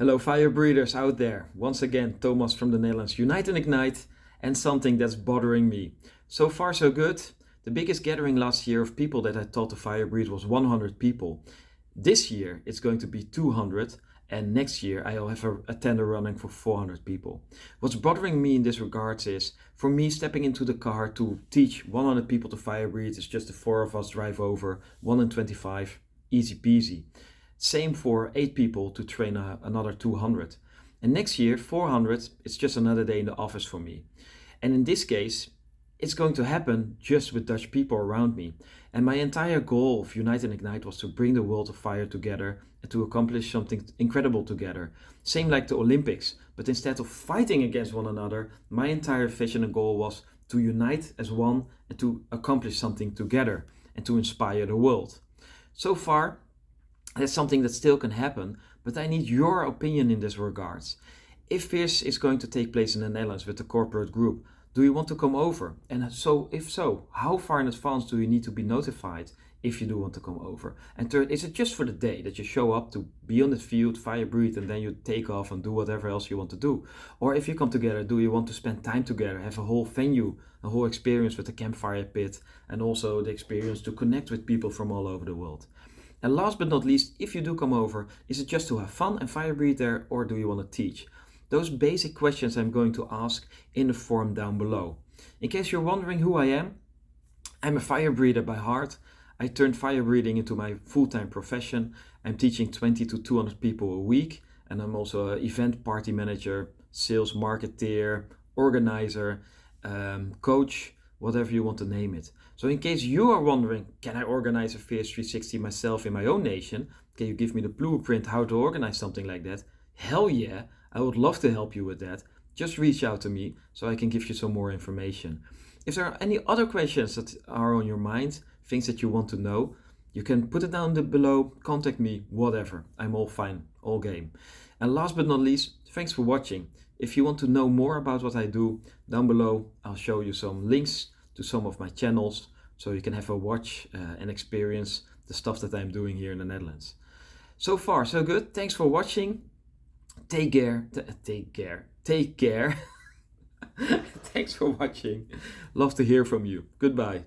Hello, Firebreathers out there. Once again, Thomas from the Netherlands. Unite and ignite, and something that's bothering me. So far, so good. The biggest gathering last year of people that I taught to Firebreathe was 100 people. This year, it's going to be 200, and next year, I'll have a tender running for 400 people. What's bothering me in this regards is, for me, stepping into the car to teach 100 people to Firebreathe is just the four of us drive over, 1 in 25, easy peasy. Same for 8 people to train another 200. And next year, 400, it's just another day in the office for me. And in this case, it's going to happen just with Dutch people around me. And my entire goal of Unite and Ignite was to bring the world of fire together and to accomplish something incredible together. Same like the Olympics, but instead of fighting against one another, my entire vision and goal was to unite as one and to accomplish something together and to inspire the world. So far, that's something that still can happen, but I need your opinion in this regards. If Fierce is going to take place in the Netherlands with the corporate group, do you want to come over? And so, if so, how far in advance do you need to be notified if you do want to come over? And third, is it just for the day that you show up to be on the field, fire breathe, and then you take off and do whatever else you want to do? Or if you come together, do you want to spend time together, have a whole venue, a whole experience with the campfire pit, and also the experience to connect with people from all over the world? And last but not least, if you do come over, is it just to have fun and fire breathe there, or do you want to teach? Those basic questions I'm going to ask in the form down below. In case you're wondering who I am, I'm a fire breather by heart. I turned fire breathing into my full-time profession. I'm teaching 20 to 200 people a week, and I'm also an event party manager, sales marketeer, organizer, coach, whatever you want to name it. So in case you are wondering, can I organize a Fierce360 myself in my own nation? Can you give me the blueprint how to organize something like that? Hell yeah, I would love to help you with that. Just reach out to me so I can give you some more information. If there are any other questions that are on your mind, things that you want to know, you can put it down below, contact me, whatever. I'm all fine, all game. And last but not least, thanks for watching. If you want to know more about what I do, down below I'll show you some links to some of my channels so you can have a watch and experience the stuff that I'm doing here in the Netherlands. So far, so good. Thanks for watching. Take care. Take care. Thanks for watching. Love to hear from you. Goodbye.